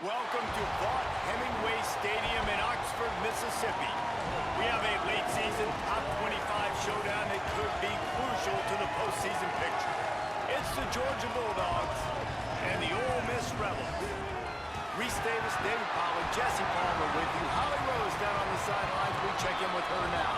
Welcome to Vaught Hemingway Stadium in Oxford, Mississippi. We have a late season top 25 showdown that could be crucial to the postseason picture. It's the Georgia Bulldogs and the Ole Miss Rebels. Reese Davis, David Pollack, Jesse Palmer with you. Holly Rose down on the sidelines. We check in with her now.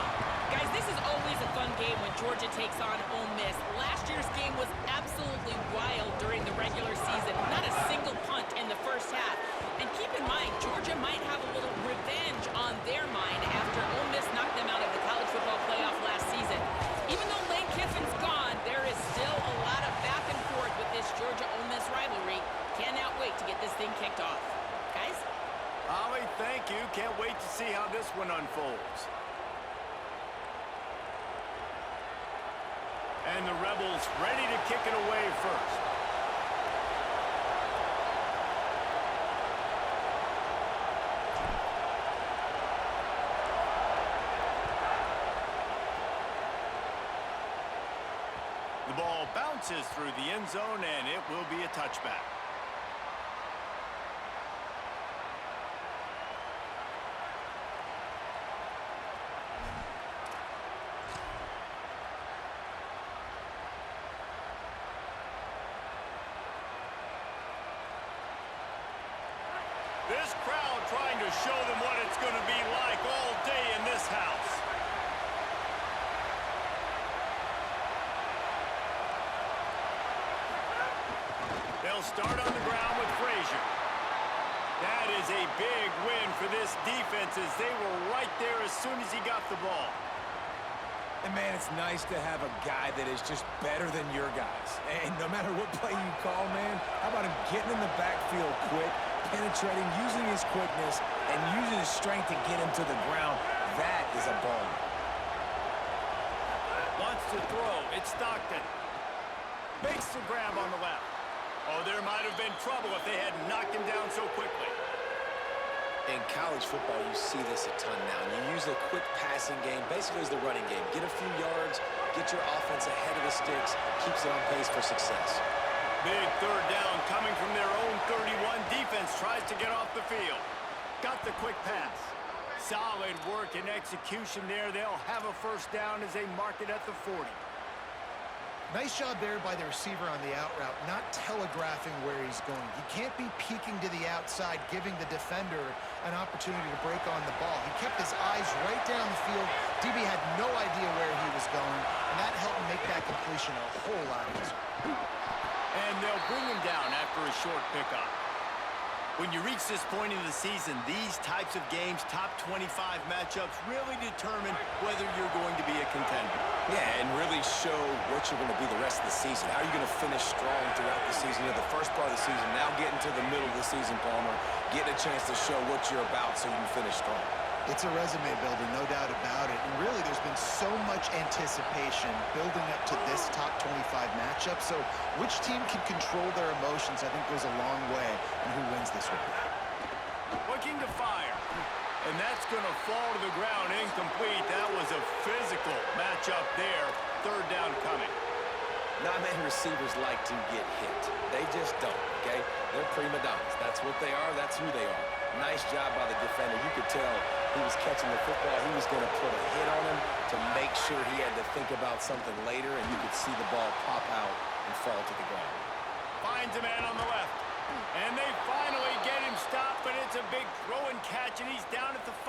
Guys, this is always a fun game when Georgia takes on Ole Miss. Last year's game was absolutely wild during the regular season. Not a single punt in the first half. And keep in mind, Georgia might have a little revenge on their mind after Ole Miss knocked them out of the college football playoff last season. Even though Lane Kiffin's gone, there is still a lot of back and forth with this Georgia-Ole Miss rivalry. Cannot wait to get this thing kicked off. Guys? Holly, thank you. Can't wait to see how this one unfolds. And the Rebels ready to kick it away first. The ball bounces through the end zone, and it will be a touchback. This crowd trying to show them what it's going to be like all day in this house. They'll start on the ground with Frazier. That is a big win for this defense as they were right there as soon as he got the ball. And, man, it's nice to have a guy that is just better than your guys. And no matter what play you call, man, how about him getting in the backfield quick, penetrating, using his quickness, and using his strength to get him to the ground. That is a ball. Wants to throw. It's Stockton. Makes the grab on the left. Oh, there might have been trouble if they had knocked him down so quickly. In college football, you see this a ton now. You use a quick passing game, basically as the running game. Get a few yards, get your offense ahead of the sticks, keeps it on pace for success. Big third down coming from their own 31. Defense tries to get off the field. Got the quick pass. Solid work and execution there. They'll have a first down as they mark it at the 40. Nice job there by the receiver on the out route, not telegraphing where he's going. He can't be peeking to the outside, giving the defender an opportunity to break on the ball. He kept his eyes right down the field. DB had no idea where he was going, and that helped make that completion a whole lot easier. And they'll bring him down after a short pickup. When you reach this point in the season, these types of games, top 25 matchups, really determine whether you're going to be a contender. Yeah, and really show what you're going to be the rest of the season. How are you going to finish strong throughout the season? You know, the first part of the season, now getting to the middle of the season, Palmer, getting a chance to show what you're about so you can finish strong. It's a resume builder, no doubt about it. And really, there's been so much anticipation building up to this top 25 matchup. So which team can control their emotions, I think, goes a long way in who wins this one. Looking to fire. And that's going to fall to the ground incomplete. That was a physical matchup there. Third down coming. Not many receivers like to get hit. They just don't, okay? They're prima donnas. That's what they are. That's who they are. Nice job by the defender. You could tell he was catching the football. He was going to put a hit on him to make sure he had to think about something later, and you could see the ball pop out and fall to the ground. Finds a man on the left. And they finally get him stopped, but it's a big throw and catch, and he's down at the 5.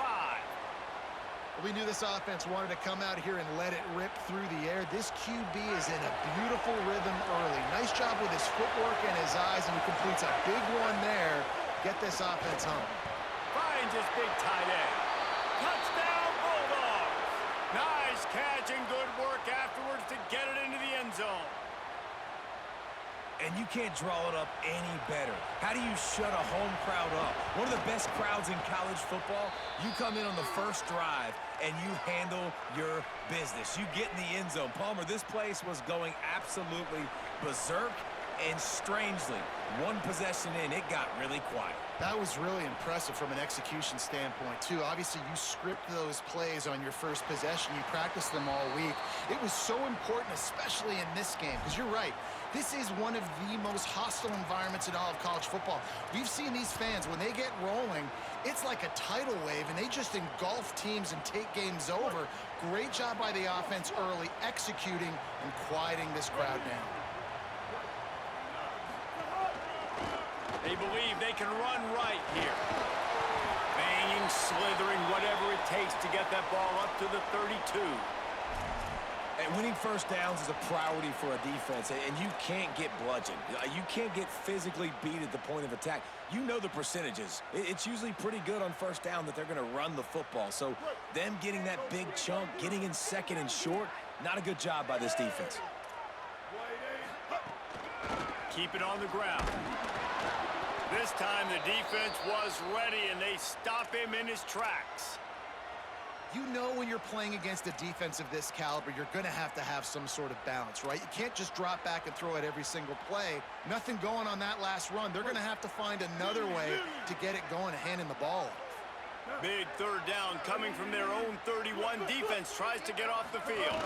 We knew this offense wanted to come out here and let it rip through the air. This QB is in a beautiful rhythm early. Nice job with his footwork and his eyes, and he completes a big one there. Get this offense home. Finds his big tight end. Touchdown, Bulldogs! Nice catch and good work afterwards to get it into the end zone. And you can't draw it up any better. How do you shut a home crowd up? One of the best crowds in college football. You come in on the first drive, and you handle your business. You get in the end zone. Palmer, this place was going absolutely berserk, And strangely, one possession in, it got really quiet. That was really impressive from an execution standpoint, too. Obviously, you script those plays on your first possession. You practice them all week. It was so important, especially in this game, because you're right. This is one of the most hostile environments in all of college football. We've seen these fans, when they get rolling, it's like a tidal wave, and they just engulf teams and take games over. Great job by the offense early, executing and quieting this crowd down. They believe they can run right here. Banging, slithering, whatever it takes to get that ball up to the 32. And winning first downs is a priority for a defense, and you can't get bludgeoned. You can't get physically beat at the point of attack. You know the percentages. It's usually pretty good on first down that they're going to run the football. So them getting that big chunk, getting in second and short, not a good job by this defense. Keep it on the ground. This time the defense was ready, and they stop him in his tracks. You know when you're playing against a defense of this caliber, you're going to have some sort of balance, right? You can't just drop back and throw it every single play. Nothing going on that last run. They're going to have to find another way to get it going and handing the ball off. Big third down coming from their own 31. Defense tries to get off the field.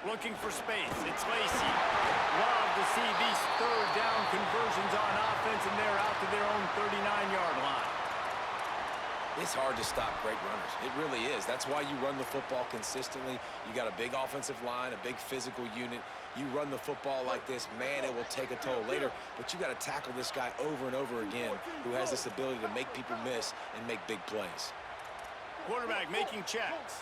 Looking for space. It's Lacy. Love to see these third down conversions on offense, and they're out to their own 39-yard line. It's hard to stop great runners. It really is. That's why you run the football consistently. You got a big offensive line, a big physical unit. You run the football like this, man, it will take a toll later. But you got to tackle this guy over and over again who has this ability to make people miss and make big plays. Quarterback making checks.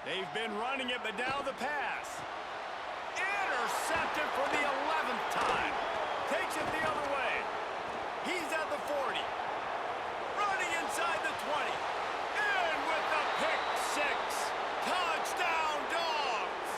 They've been running it, but now the pass. Intercepted for the 11th time. Takes it the other way. He's at the 40. Running inside the 20. In with the pick six. Touchdown, Dogs!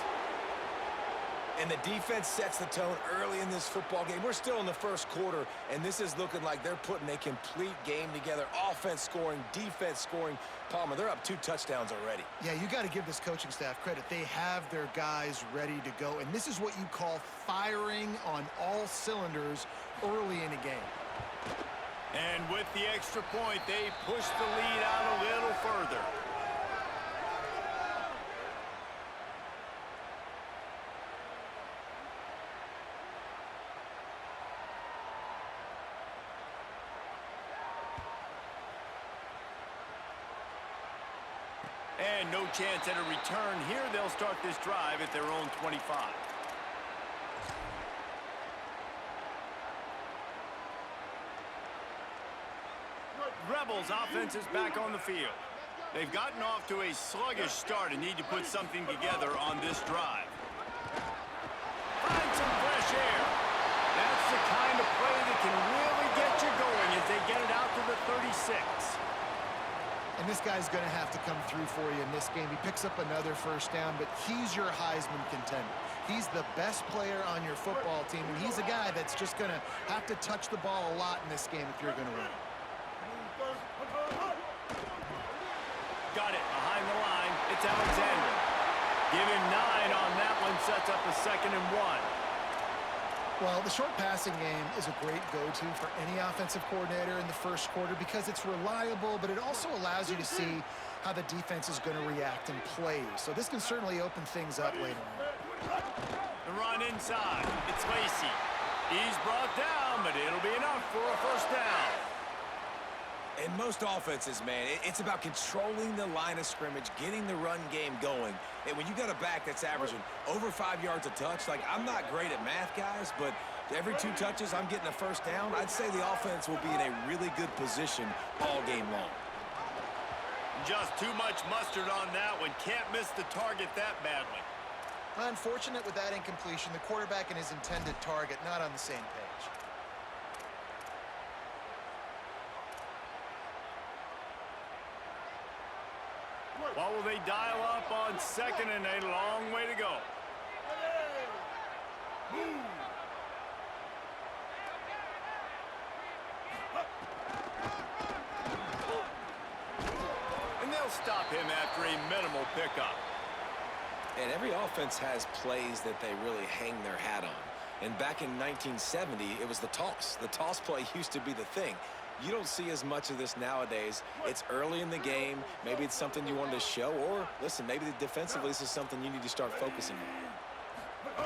And the defense sets the tone early in this football game. We're still in the first quarter, and this is looking like they're putting a complete game together. Offense scoring, defense scoring. Palmer, they're up 2 touchdowns already. Yeah, you got to give this coaching staff credit. They have their guys ready to go, and this is what you call firing on all cylinders early in a game. And with the extra point, they push the lead out a little further. And no chance at a return here. They'll start this drive at their own 25. Rebels offense is back on the field. They've gotten off to a sluggish start and need to put something together on this drive. Find some fresh air. That's the kind of play that can really get you going as they get it out to the 36. And this guy's going to have to come through for you in this game. He picks up another first down, but he's your Heisman contender. He's the best player on your football team, and he's a guy that's just going to have to touch the ball a lot in this game if you're going to win. Got it behind the line. It's Alexander. Give him 9 on that one. Sets up a 2nd and 1. Well, the short passing game is a great go-to for any offensive coordinator in the first quarter because it's reliable, but it also allows you to see how the defense is going to react and play. So this can certainly open things up later on. The run inside. It's Lacy. He's brought down, but it'll be enough for a first down. In most offenses, man, it's about controlling the line of scrimmage, getting the run game going. And when you got a back that's averaging over 5 yards a touch, like, I'm not great at math, guys, but every 2 touches I'm getting a first down, I'd say the offense will be in a really good position all game long. Just too much mustard on that one. Can't miss the target that badly. Unfortunate with that incompletion. The quarterback and his intended target not on the same page. What will they dial up on 2nd and a long way to go? And they'll stop him after a minimal pickup. And every offense has plays that they really hang their hat on. And back in 1970, it was the toss. The toss play used to be the thing. You don't see as much of this nowadays. It's early in the game. Maybe it's something you wanted to show. Or, listen, maybe defensively this is something you need to start focusing on.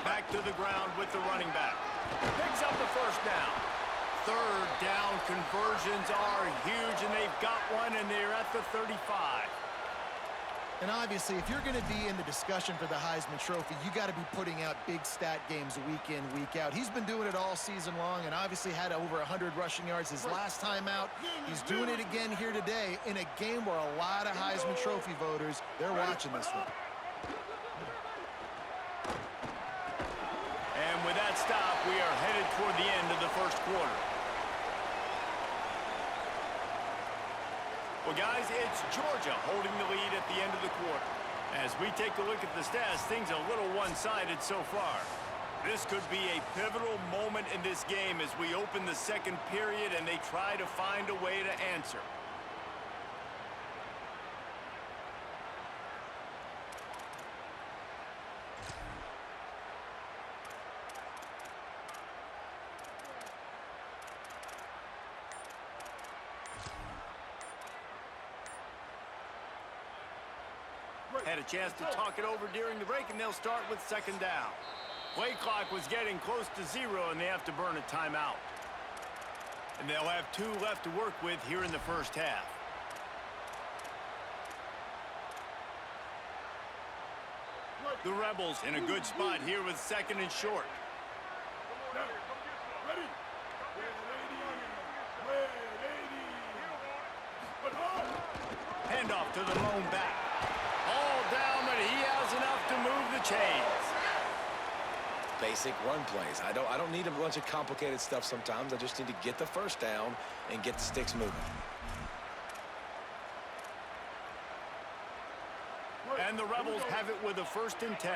Back to the ground with the running back. Picks up the first down. Third down conversions are huge, and they've got one, and they're at the 35. And obviously, if you're going to be in the discussion for the Heisman Trophy, you got to be putting out big stat games week in, week out. He's been doing it all season long and obviously had over 100 rushing yards his last time out. He's doing it again here today in a game where a lot of Heisman Trophy voters, they're watching this one. And with that stop, we are headed toward the end of the first quarter. Well, guys, it's Georgia holding the lead at the end of the quarter. As we take a look at the stats, things are a little one-sided so far. This could be a pivotal moment in this game as we open the second period and they try to find a way to answer. Had a chance to talk it over during the break, and they'll start with second down. Play clock was getting close to 0, and they have to burn a timeout. And they'll have 2 left to work with here in the first half. The Rebels in a good spot here with second and short. Handoff to the lone back. All down, but he has enough to move the chains. Basic run plays. I don't need a bunch of complicated stuff sometimes. I just need to get the first down and get the sticks moving. And the Rebels have it with a 1st and 10.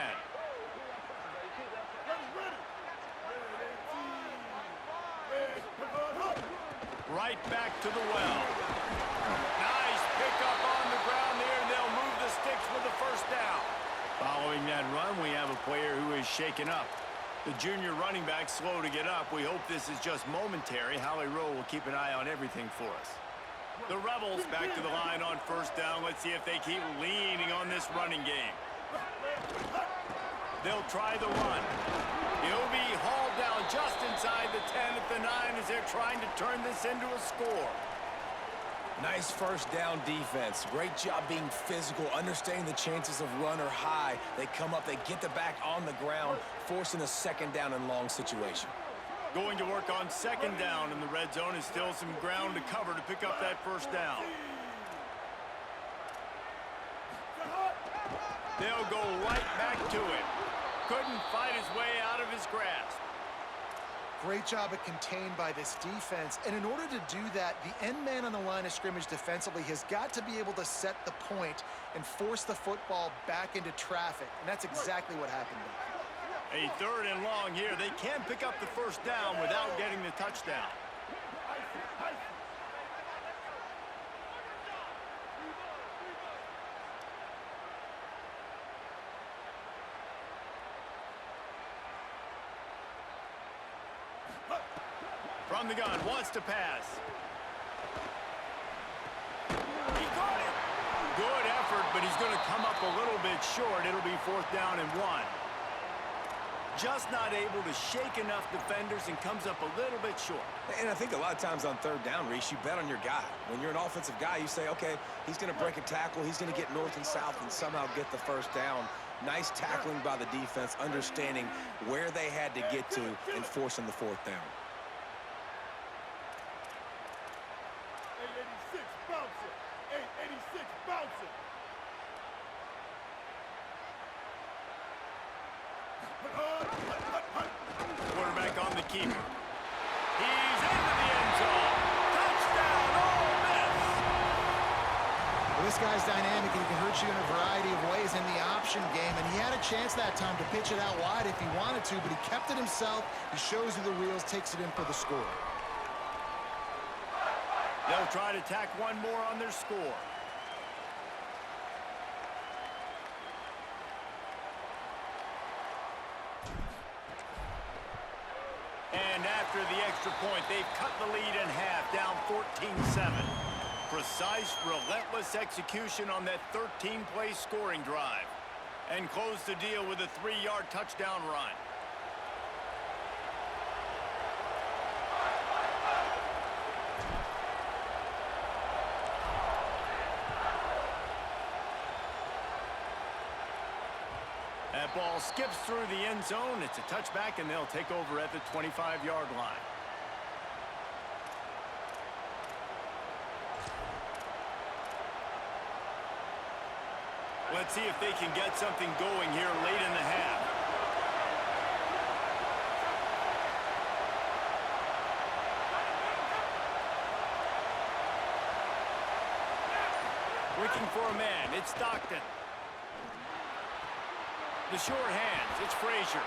Right back to the well. Nice pickup on the ground there, and they'll move the sticks with the 1st down. Following that run, we have a player who is shaken up. The junior running back slow to get up. We hope this is just momentary. Howie Rowe will keep an eye on everything for us. The Rebels back to the line on 1st down. Let's see if they keep leaning on this running game. They'll try the run. He'll be hauled down just inside the 10 at the 9 as they're trying to turn this into a score. Nice first down defense. Great job being physical, understanding the chances of run are high. They come up, they get the back on the ground, forcing a 2nd down and long situation. Going to work on 2nd down, and the red zone is still some ground to cover to pick up that 1st down. They'll go right back to it. Couldn't fight his way out of his grasp. Great job at contained by this defense. And in order to do that, the end man on the line of scrimmage defensively has got to be able to set the point and force the football back into traffic. And that's exactly what happened there. A 3rd and long here. They can pick up the 1st down without getting the touchdown. From the gun, wants to pass. He got it. Good effort, but he's going to come up a little bit short. It'll be 4th down and 1. Just not able to shake enough defenders and comes up a little bit short. And I think a lot of times on 3rd down, Reese, you bet on your guy. When you're an offensive guy, you say, okay, he's going to break a tackle. He's going to get north and south and somehow get the 1st down. Nice tackling by the defense, understanding where they had to get to and forcing the 4th down. 886 bouncing. 886 bouncing. Quarterback on the keeper. He's into the end zone. Touchdown, Ole Miss. Well, this guy's dynamic, and he can hurt you in a variety of ways in the option game. And he had a chance that time to pitch it out wide if he wanted to, but he kept it himself. He shows you the reels, takes it in for the score. They'll try to tack one more on their score. And after the extra point, they've cut the lead in half, down 14-7. Precise, relentless execution on that 13-play scoring drive. And close the deal with a 3-yard touchdown run. That ball skips through the end zone. It's a touchback, and they'll take over at the 25-yard line. Let's see if they can get something going here late in the half. Looking for a man. It's Stockton. The short hands. It's Frazier.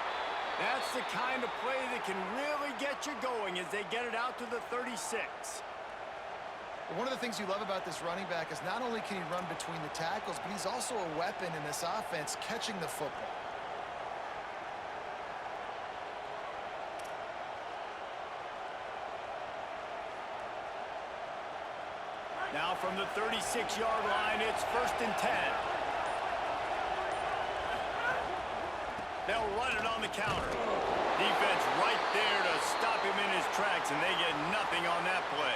That's the kind of play that can really get you going as they get it out to the 36. One of the things you love about this running back is not only can he run between the tackles, but he's also a weapon in this offense catching the football. Now from the 36-yard line, it's 1st and 10. They'll run it on the counter. Defense right there to stop him in his tracks, and they get nothing on that play.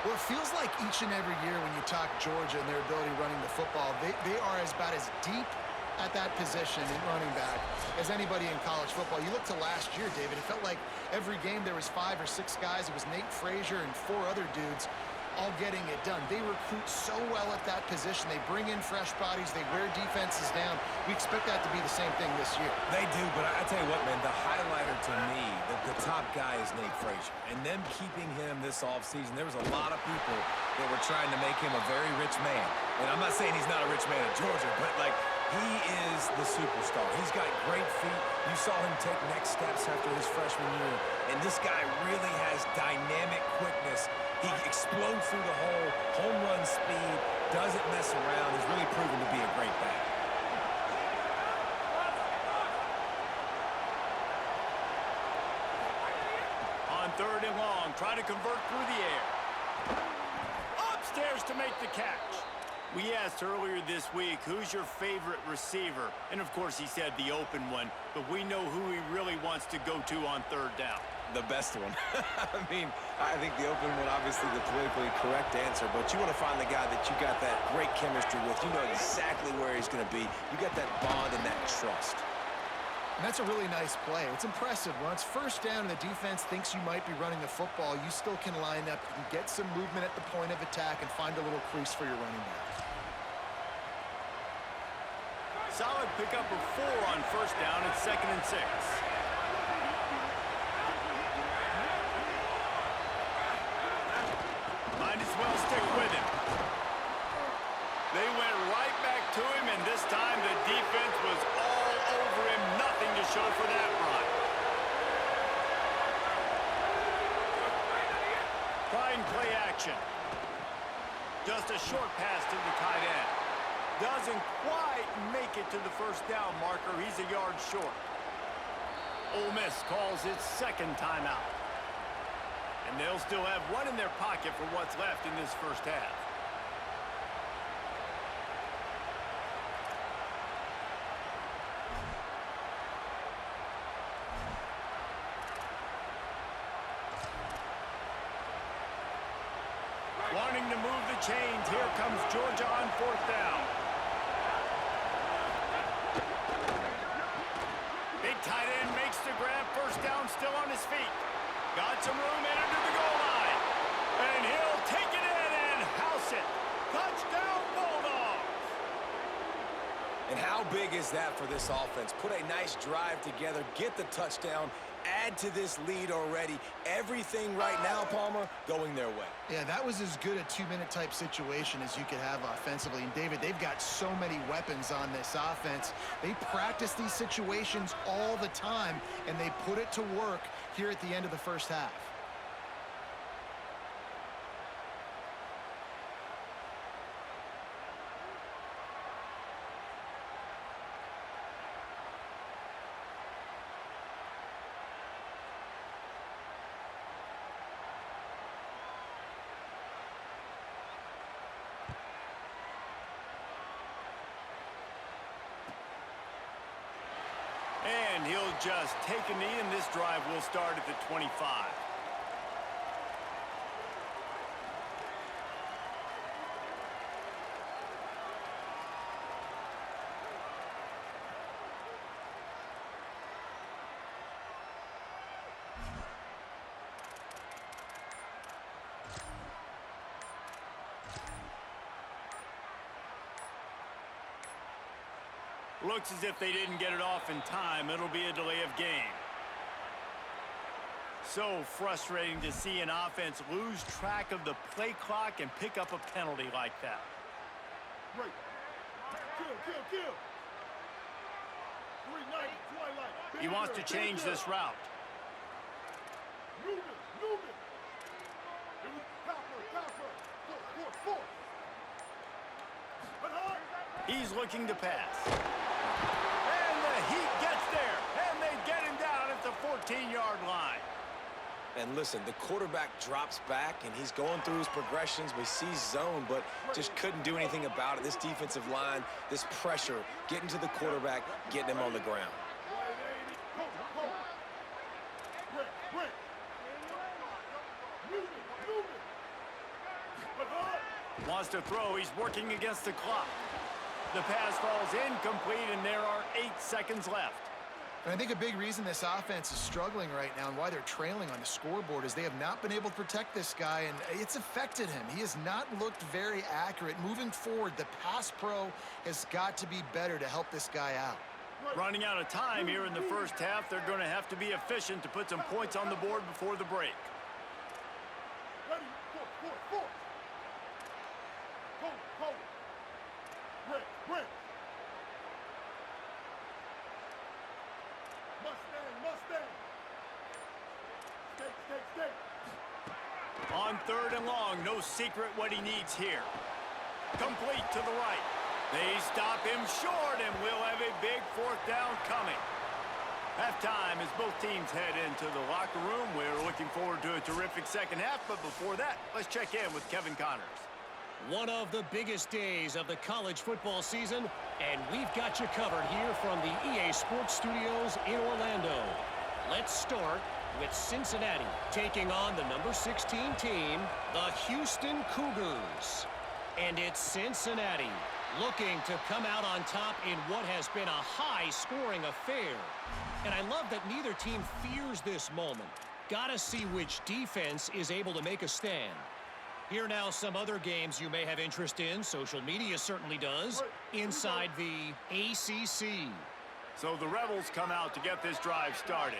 Well, it feels like each and every year when you talk Georgia and their ability running the football, they are about as deep at that position in running back as anybody in college football. You look to last year, David, it felt like every game there was 5 or 6 guys. It was Nate Frazier and 4 other dudes all getting it done. They recruit so well at that position. They bring in fresh bodies. They wear defenses down. We expect that to be the same thing this year. They do, but I tell you what, man, the highlighter to me, the top guy is Nate Frazier. And them keeping him this offseason, there was a lot of people that were trying to make him a very rich man. And I'm not saying he's not a rich man in Georgia, but, like, he is the superstar. He's got great feet. You saw him take next steps after his freshman year. And this guy really has dynamic quickness. He explodes through the hole, home run speed, doesn't mess around. He's really proven to be a great back. On 3rd and long, try to convert through the air. Upstairs to make the catch. We asked earlier this week, who's your favorite receiver? And, of course, he said the open one, but we know who he really wants to go to on 3rd down. The best one. I mean, I think the open one, obviously the politically correct answer, but you want to find the guy that you got that great chemistry with. You know exactly where he's going to be. You got that bond and that trust. And that's a really nice play. It's impressive. Once 1st down and the defense thinks you might be running the football, you still can line up and get some movement at the point of attack and find a little crease for your running back. Solid pickup of 4 on 1st down. It's 2nd and 6. Might as well stick with him. They went right back to him, and this time the defense was all over him. Nothing to show for that run. Trying play action. Just a short pass to the tight end. Doesn't quite make it to the 1st down marker. He's a yard short. Ole Miss calls its 2nd timeout. And they'll still have 1 in their pocket for what's left in this 1st half. Wanting to move the chains. Here comes Georgia on 4th down. Big tight end makes the grab. 1st down, still on his feet. Got some room in under the goal line. And he'll take it in and house it. Touchdown, Bulldogs. And how big is that for this offense? Put a nice drive together, get the touchdown, add to this lead already. Everything right now, Palmer, going their way. Yeah, that was as good a 2-minute type situation as you could have offensively. And, David, they've got so many weapons on this offense. They practice these situations all the time, and they put it to work here at the end of the 1st half. and he'll just take a knee, and this drive will start at the 25. Looks as if they didn't get it off in time. It'll be a delay of game. So frustrating to see an offense lose track of the play clock and pick up a penalty like that. Break. Kill. 390, twilight. He wants to change this route. Newman. It was copper. Four. But hard. He's looking to pass. And the Heat gets there. And they get him down at the 14-yard line. And listen, the quarterback drops back, and he's going through his progressions. We see zone, but just couldn't do anything about it. This defensive line, this pressure, getting to the quarterback, getting him on the ground. Break. Newman. But hard. Wants to throw. He's working against the clock. The pass falls incomplete, and there are 8 seconds left. And I think a big reason this offense is struggling right now and why they're trailing on the scoreboard is they have not been able to protect this guy, and it's affected him. He has not looked very accurate. Moving forward, the pass pro has got to be better to help this guy out. Running out of time here in the first half. They're going to have to be efficient to put some points on the board before the break. Ready. Four. Hold. Break. Mustang. Stay. On 3rd and long, no secret what he needs here. Complete to the right. They stop him short, and we'll have a big 4th down coming. Halftime as both teams head into the locker room. We're looking forward to a terrific second half, but before that, let's check in with Kevin Connors. One of the biggest days of the college football season, and we've got you covered here from the EA Sports Studios in Orlando. Let's start with Cincinnati taking on the number 16 team, the Houston Cougars. And it's Cincinnati looking to come out on top in what has been a high-scoring affair. And I love that neither team fears this moment. Gotta see which defense is able to make a stand. Here now some other games you may have interest in. Social media certainly does. Inside the ACC. So the Rebels come out to get this drive started.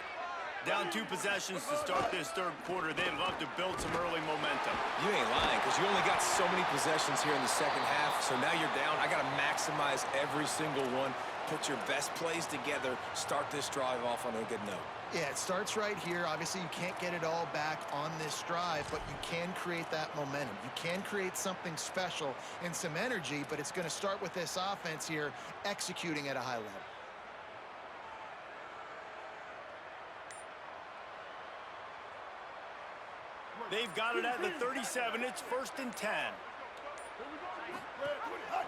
Down 2 possessions to start this 3rd quarter. They'd love to build some early momentum. You ain't lying, because you only got so many possessions here in the second half, so now you're down. I got to maximize every single one. Put your best plays together. Start this drive off on a good note. Yeah, it starts right here. Obviously, you can't get it all back on this drive, but you can create that momentum. You can create something special and some energy, but it's going to start with this offense here executing at a high level. They've got it at the 37. It's 1st and 10.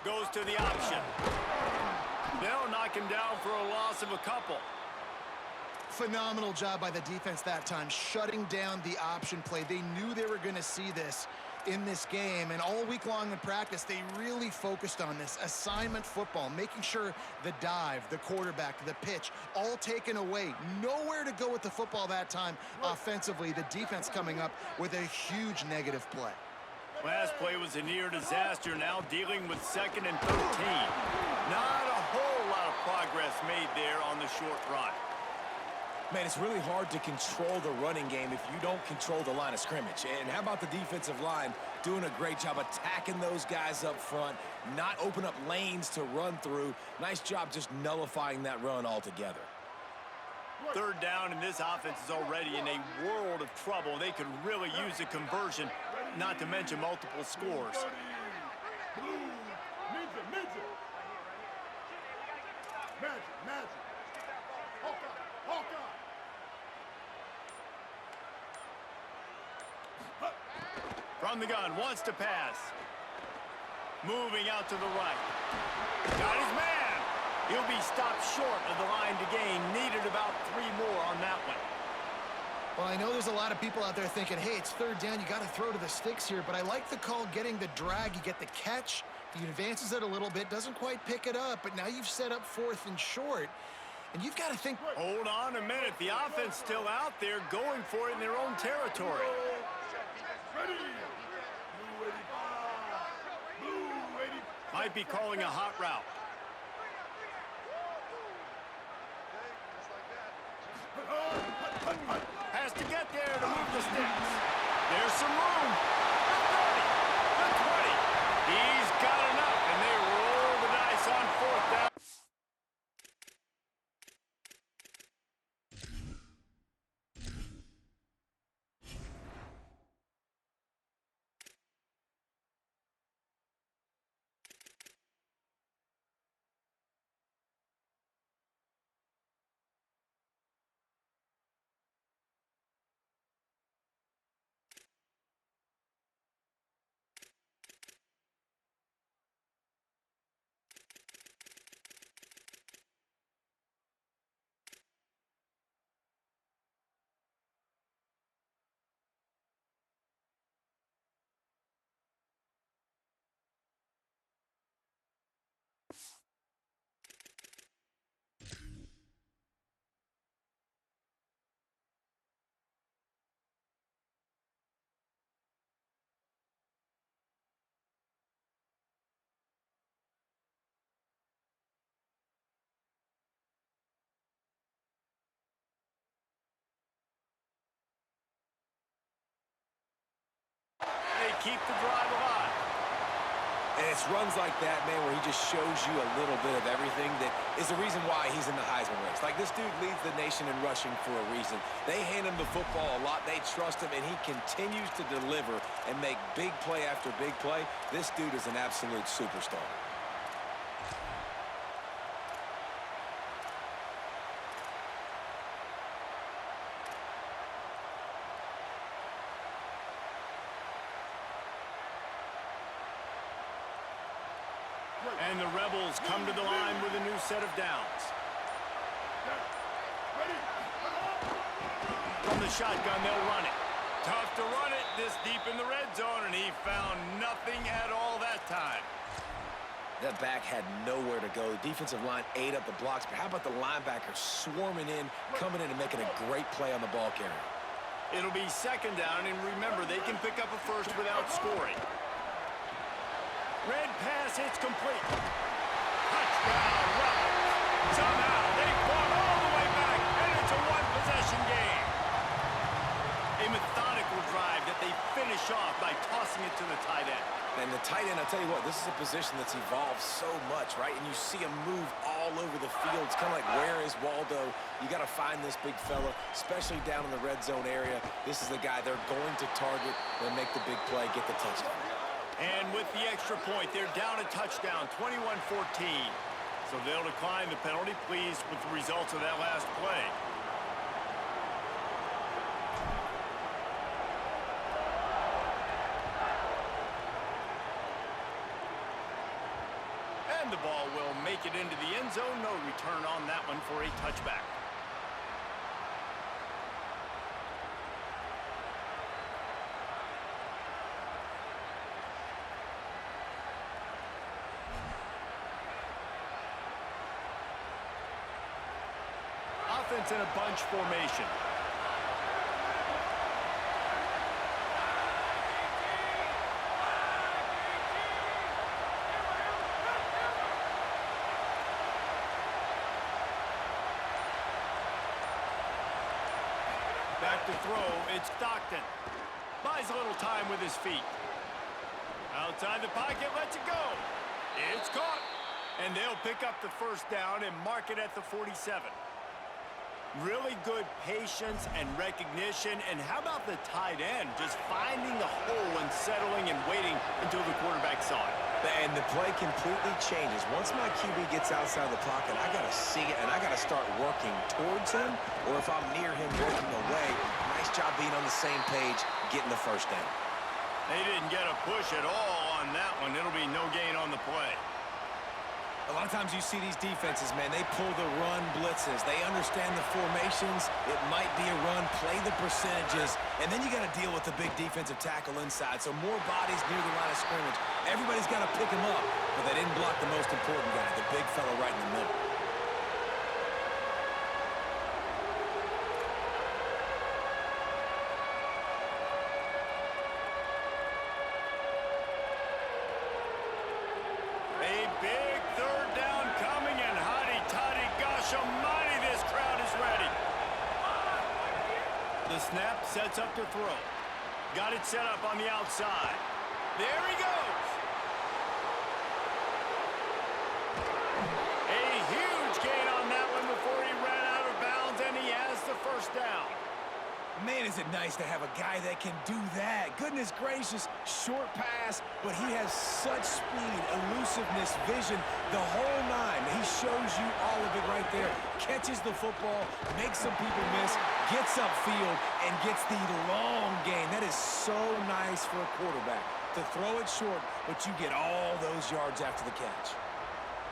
Goes to the option. They'll knock him down for a loss of a couple. Phenomenal job by the defense that time, shutting down the option play. They knew they were going to see this in this game, and all week long in practice, they really focused on this assignment football, making sure the dive, the quarterback, the pitch, all taken away. Nowhere to go with the football that time offensively. The defense coming up with a huge negative play. Last play was a near disaster, now dealing with 2nd and 13. Not a whole lot of progress made there on the short run. Man, it's really hard to control the running game if you don't control the line of scrimmage. And how about the defensive line doing a great job attacking those guys up front, not open up lanes to run through. Nice job just nullifying that run altogether. 3rd down, and this offense is already in a world of trouble. They could really use a conversion, not to mention multiple scores. Blue. Ninja. Magic. Hawkeye. From the gun, wants to pass. Moving out to the right. Got his man. He'll be stopped short of the line to gain. Needed about 3 more on that one. Well, I know there's a lot of people out there thinking, hey, it's third down, you got to throw to the sticks here, but I like the call getting the drag. You get the catch, he advances it a little bit, doesn't quite pick it up, but now you've set up 4th and short, and you've got to think... Hold on a minute. The offense still out there going for it in their own territory. Ready. Blue 85. Blue 85. Might be calling a hot route. Has to get there to move the sticks. There's some room. The 30, the 20. He's got enough, and they roll the dice on 4th down. They keep the drive alive. And it's runs like that, man, where he just shows you a little bit of everything that is the reason why he's in the Heisman race. Like, this dude leads the nation in rushing for a reason. They hand him the football a lot. They trust him, and he continues to deliver and make big play after big play. This dude is an absolute superstar. And the Rebels come to the line with a new set of downs. From the shotgun, they'll run it. Tough to run it this deep in the red zone, and he found nothing at all that time. That back had nowhere to go. The defensive line ate up the blocks, but how about the linebacker swarming in, coming in and making a great play on the ball carrier? It'll be 2nd down, and remember, they can pick up a first without scoring. Red pass hits complete. Touchdown, Rebels. Somehow they fought all the way back, and it's a 1-possession game. A methodical drive that they finish off by tossing it to the tight end. And the tight end, I'll tell you what, this is a position that's evolved so much, right? And you see him move all over the field. It's kind of like, where is Waldo? You got to find this big fella, especially down in the red zone area. This is the guy they're going to target and make the big play, get the touchdown. And with the extra point, they're down a touchdown, 21-14. So they'll decline the penalty, pleased with the results of that last play. And the ball will make it into the end zone. No return on that one for a touchback. Offense in a bunch formation. Back to throw, it's Stockton. Buys a little time with his feet. Outside the pocket, lets it go. It's caught. And they'll pick up the first down and mark it at the 47. Really good patience and recognition. And how about the tight end just finding the hole and settling and waiting until the quarterback saw it? And the play completely changes. Once my QB gets outside the pocket, I got to see it, and I got to start working towards him, or if I'm near him working away, nice job being on the same page, getting the first down. They didn't get a push at all on that one. It'll be no gain on the play. A lot of times you see these defenses, man, they pull the run blitzes. They understand the formations. It might be a run, play the percentages, and then you got to deal with the big defensive tackle inside. So more bodies near the line of scrimmage. Everybody's got to pick him up, but they didn't block the most important guy, the big fella right in the middle. Snap, sets up to throw. Got it set up on the outside. There he goes. A huge gain on that one before he ran out of bounds, and he has the first down. Man, is it nice to have a guy that can do that. Goodness gracious, short pass, but he has such speed, elusiveness, vision, the whole nine. He shows you all of it right there. Catches the football, makes some people miss, gets upfield, and gets the long gain. That is so nice for a quarterback to throw it short, but you get all those yards after the catch.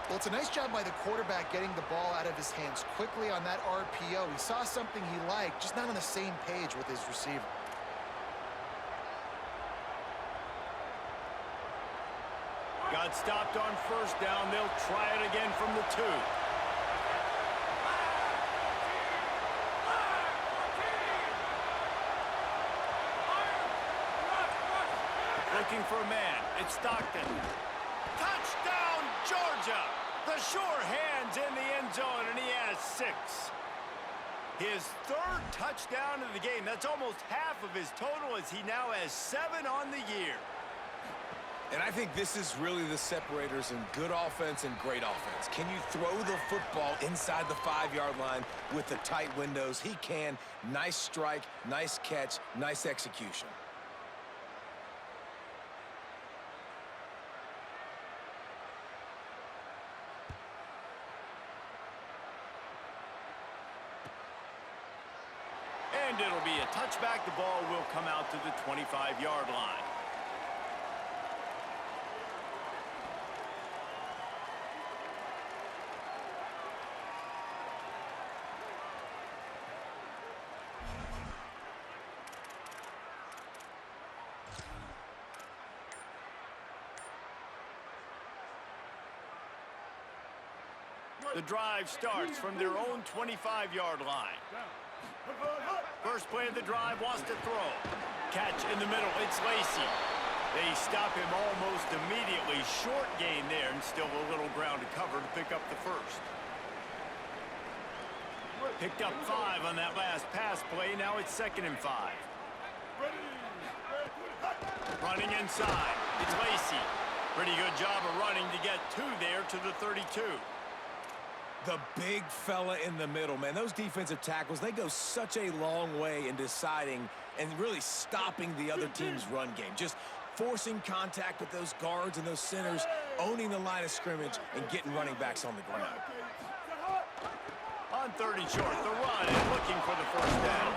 Well, it's a nice job by the quarterback getting the ball out of his hands quickly on that RPO. He saw something he liked, just not on the same page with his receiver. Got stopped on first down. They'll try it again from the 2. Looking for a man. It's Stockton. Touchdown, Georgia! The sure hands in the end zone, and he has 6. His 3rd touchdown of the game. That's almost half of his total, as he now has 7 on the year. And I think this is really the separators in good offense and great offense. Can you throw the football inside the 5-yard line with the tight windows? He can. Nice strike, nice catch, nice execution. And it'll be a touchback. The ball will come out to the 25-yard line. The drive starts from their own 25-yard line. First play of the drive, wants to throw. Catch in the middle, it's Lacy. They stop him almost immediately. Short gain there, and still a little ground to cover to pick up the first. Picked up 5 on that last pass play. Now it's 2nd and 5. Running inside, it's Lacy. Pretty good job of running to get 2 there to the 32. The big fella in the middle, man. Those defensive tackles, they go such a long way in deciding and really stopping the other team's run game. Just forcing contact with those guards and those centers, owning the line of scrimmage, and getting running backs on the ground. On 3rd and short, the run and looking for the first down.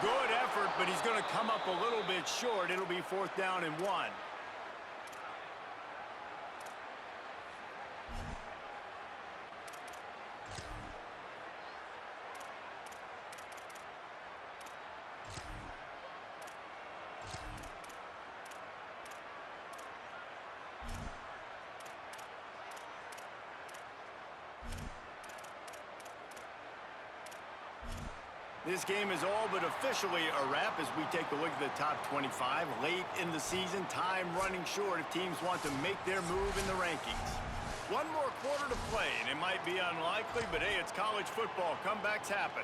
Good effort, but he's going to come up a little bit short. It'll be 4th down and 1. This game is all but officially a wrap as we take a look at the top 25. Late in the season, time running short if teams want to make their move in the rankings. One more quarter to play, and it might be unlikely, but hey, it's college football. Comebacks happen.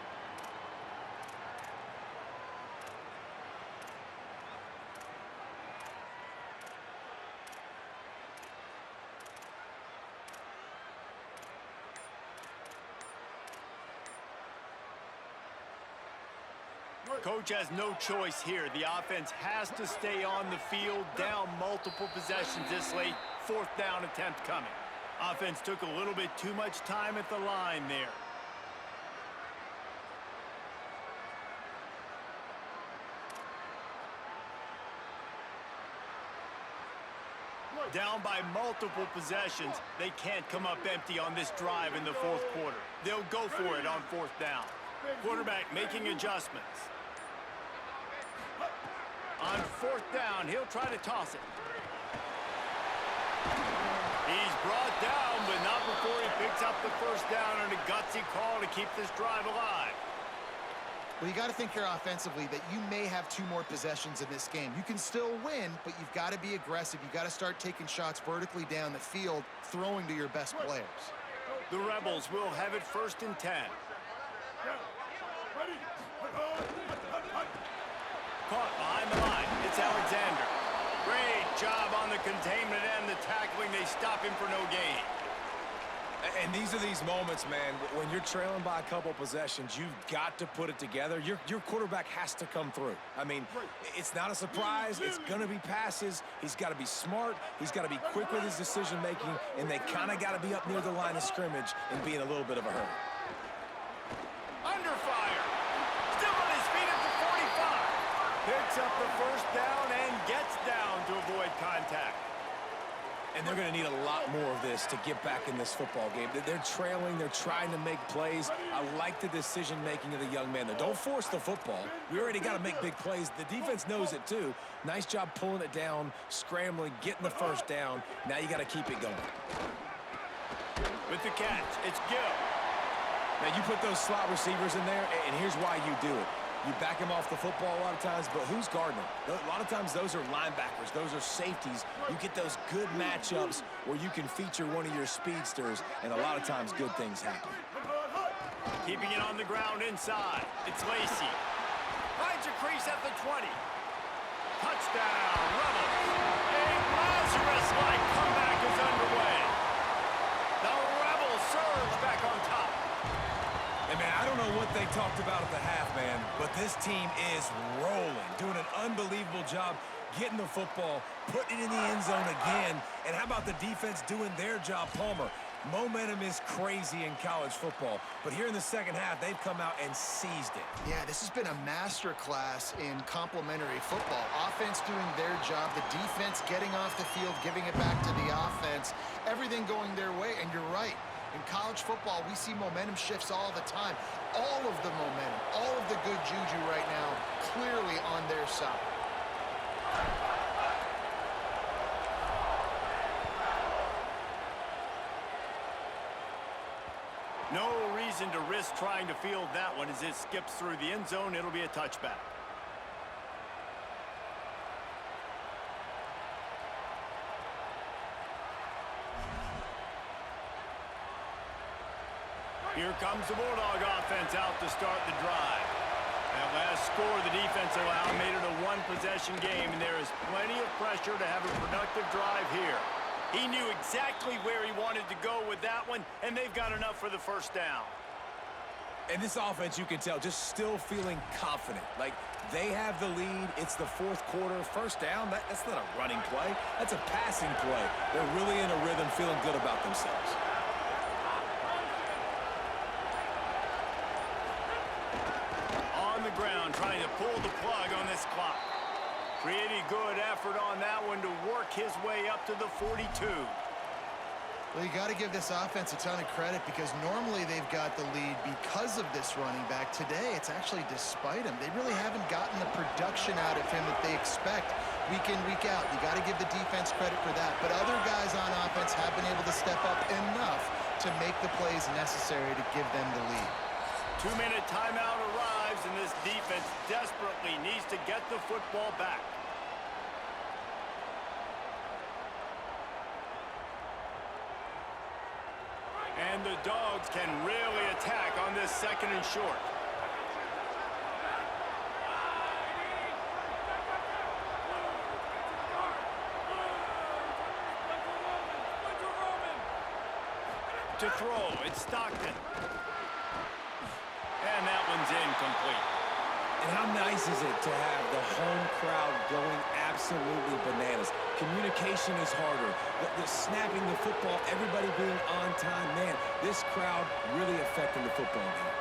Coach has no choice here. The offense has to stay on the field, down multiple possessions this late. 4th down attempt coming. Offense took a little bit too much time at the line there. Down by multiple possessions, they can't come up empty on this drive in the fourth quarter. They'll go for it on fourth down. Quarterback making adjustments. On fourth down, he'll try to toss it. He's brought down, but not before he picks up the first down on a gutsy call to keep this drive alive. Well, you got to think here offensively that you may have 2 more possessions in this game. You can still win, but you've got to be aggressive. You've got to start taking shots vertically down the field, throwing to your best players. The Rebels will have it 1st and 10. Caught behind the line. It's Alexander. Great job on the containment and the tackling. They stop him for no gain. And these are these moments, man, when you're trailing by a couple possessions, you've got to put it together. Your quarterback has to come through. I mean, it's not a surprise. It's going to be passes. He's got to be smart. He's got to be quick with his decision-making, and they kind of got to be up near the line of scrimmage and be in a little bit of a hurry. Under fire. Still on his feet at the 45. Picks up the first down and gets down to avoid contact. And they're going to need a lot more of this to get back in this football game. They're trailing. They're trying to make plays. I like the decision-making of the young man. Don't force the football. We already got to make big plays. The defense knows it, too. Nice job pulling it down, scrambling, getting the first down. Now you got to keep it going. With the catch, it's Gill. Now, you put those slot receivers in there, and here's why you do it. You back him off the football a lot of times, but who's guarding him? A lot of times those are linebackers. Those are safeties. You get those good matchups where you can feature one of your speedsters, and a lot of times good things happen. Keeping it on the ground inside. It's Lacy. Finds a crease at the 20. Touchdown, Rebels. A Lazarus-like comeback is underway. The Rebels surge back on top. Hey, man, I don't know what they talked about at the half, man, but this team is rolling, doing an unbelievable job getting the football, putting it in the end zone again, and how about the defense doing their job, Palmer? Momentum is crazy in college football, but here in the second half, they've come out and seized it. Yeah, this has been a master class in complementary football. Offense doing their job, the defense getting off the field, giving it back to the offense, everything going their way, and you're right. In college football, we see momentum shifts all the time. All of the momentum, all of the good juju right now, clearly on their side. No reason to risk trying to field that one as it skips through the end zone. It'll be a touchback. Here comes the Bulldog offense out to start the drive. That last score the defense allowed made it a one-possession game, and there is plenty of pressure to have a productive drive here. He knew exactly where he wanted to go with that one, and they've got enough for the first down. And this offense, you can tell, just still feeling confident. Like, they have the lead. It's the fourth quarter. First down, that's not a running play. That's a passing play. They're really in a rhythm, feeling good about themselves. On the ground, trying to pull the plug on this clock. Pretty good effort on that one to work his way up to the 42. Well, you got to give this offense a ton of credit because normally they've got the lead because of this running back. Today, it's actually despite him. They really haven't gotten the production out of him that they expect week in, week out. You got to give the defense credit for that. But other guys on offense have been able to step up enough to make the plays necessary to give them the lead. 2-minute timeout arrives, and this defense desperately needs to get the football back. And the Dogs can really attack on this second and short. To throw, it's Stockton. And that one's incomplete. And how nice is it to have the home crowd going absolutely bananas? Communication is harder. The snapping the football, everybody being on time. Man, this crowd really affecting the football game.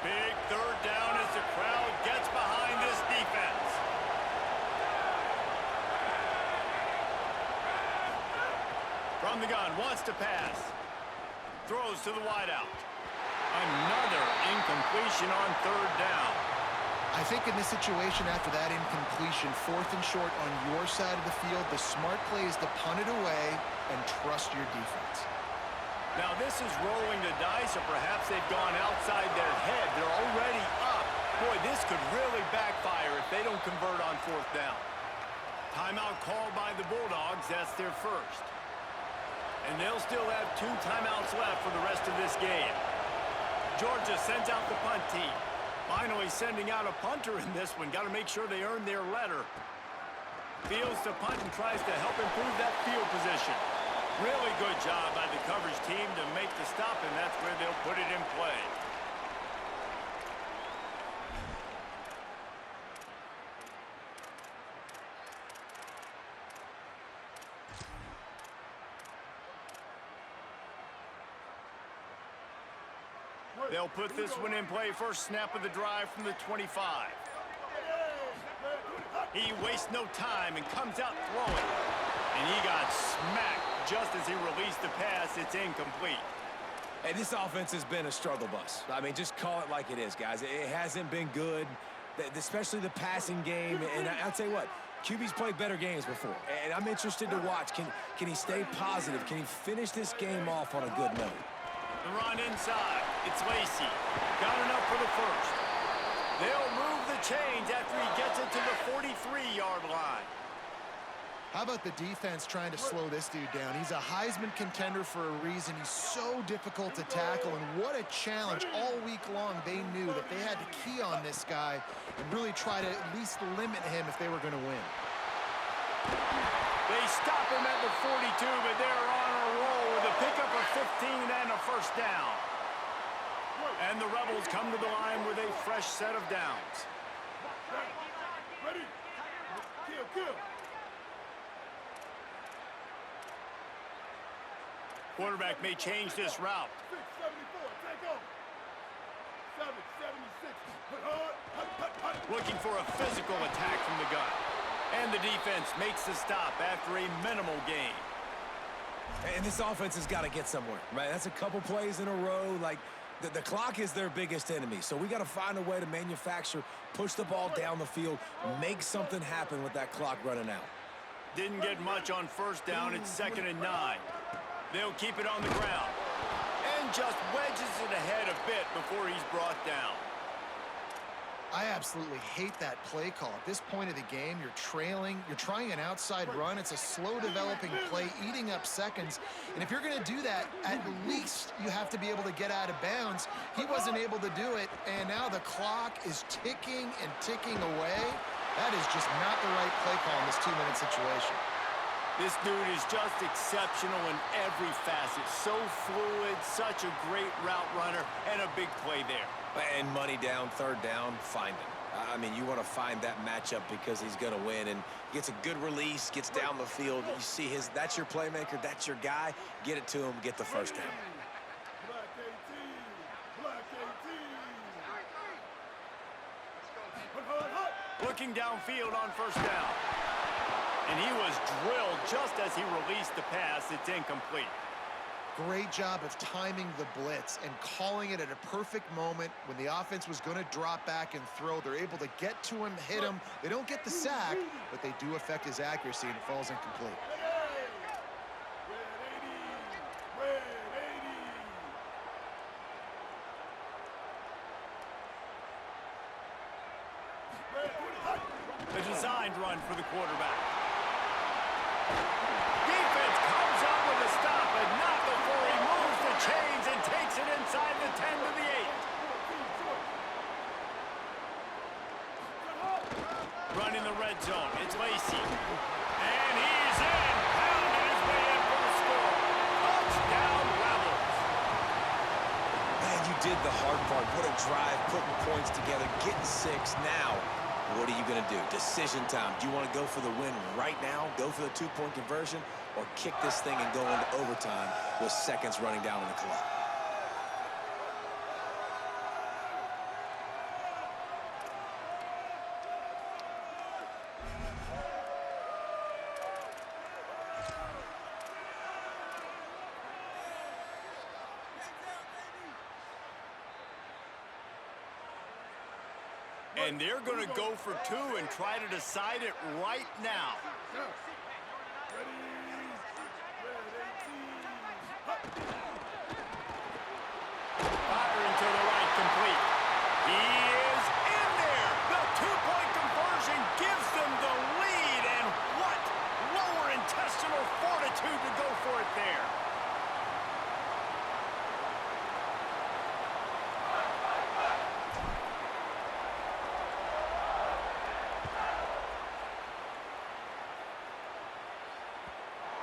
Big third down wants to pass. Throws to the wideout. Another incompletion on third down. I think in this situation, after that incompletion, 4th and short on your side of the field, the smart play is to punt it away and trust your defense. Now this is rolling the dice, or perhaps they've gone outside their head. They're already up. Boy, this could really backfire if they don't convert on 4th down. Timeout called by the Bulldogs. That's their first. And they'll still have 2 timeouts left for the rest of this game. Georgia sends out the punt team. Finally sending out a punter in this one. Got to make sure they earn their letter. Fields to punt and tries to help improve that field position. Really good job by the coverage team to make the stop, and that's where they'll put it in play. They'll put this one in play. First snap of the drive from the 25. He wastes no time and comes out throwing. And he got smacked just as he released the pass. It's incomplete. Hey, this offense has been a struggle bus. I mean, just call it like it is, guys. It hasn't been good, especially the passing game. And I'll tell you what, QB's played better games before. And I'm interested to watch. Can he stay positive? Can he finish this game off on a good note? The run inside. It's Lacy. Got enough for the first. They'll move the chains after he gets it to the 43-yard line. How about the defense trying to slow this dude down? He's a Heisman contender for a reason. He's so difficult to tackle, and what a challenge all week long. They knew that they had to key on this guy and really try to at least limit him if they were going to win. They stop him at the 42, but they're on a roll with a pickup of 15 and a first down. And the Rebels come to the line with a fresh set of downs. Ready? Kill. Quarterback may change this route. 674, take off. 776, put hard, hut. Looking for a physical attack from the gun. And the defense makes the stop after a minimal gain. And this offense has got to get somewhere, right? That's a couple plays in a row. Like, the clock is their biggest enemy. So we got to find a way to manufacture, push the ball down the field, make something happen with that clock running out. Didn't get much on first down. It's 2nd and 9. They'll keep it on the ground. And just wedges it ahead a bit before he's brought down. I absolutely hate that play call. At this point of the game, you're trailing, you're trying an outside run. It's a slow developing play, eating up seconds. And if you're going to do that, at least you have to be able to get out of bounds. He wasn't able to do it, and now the clock is ticking and ticking away. That is just not the right play call in this 2-minute situation. This dude is just exceptional in every facet. So fluid, such a great route runner, and a big play there. And money down, 3rd down, find him. I mean, you want to find that matchup because he's going to win, and gets a good release, gets down the field. You see that's your playmaker, that's your guy. Get it to him, get the first down. Black 18. Looking downfield on first down. And he was drilled just as he released the pass. It's incomplete. Great job of timing the blitz and calling it at a perfect moment when the offense was going to drop back and throw. They're able to get to him, hit him. They don't get the sack, but they do affect his accuracy, and it falls incomplete. Red 80. A designed run for the quarterback. Defense comes up with a stop, but not before he moves the chains and takes it inside the 10 to the 8. Run in the red zone. It's Lacy. And he's in. Pounded his way in for the score. Touchdown, Rebels. Man, you did the hard part. What a drive, putting points together, getting 6. Now, what are you going to do? Decision time. Do you want to go for the win right now, go for the 2-point conversion, or kick this thing and go into overtime with seconds running down on the clock? And they're going to go for two and try to decide it right now. Firing to the right, complete. He is in there. The two-point conversion gives them the lead. And what lower intestinal fortitude to go for it there.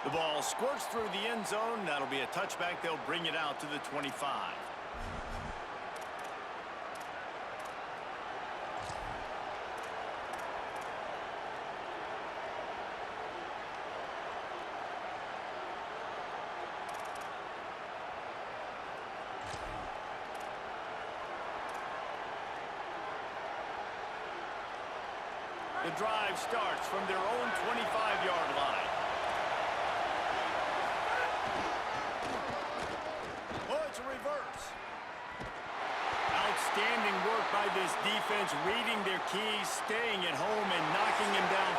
The ball squirts through the end zone. That'll be a touchback. They'll bring it out to the 25. The drive starts from their own 25-yard line. It's a reverse. Outstanding work by this defense, reading their keys, staying at home, and knocking him down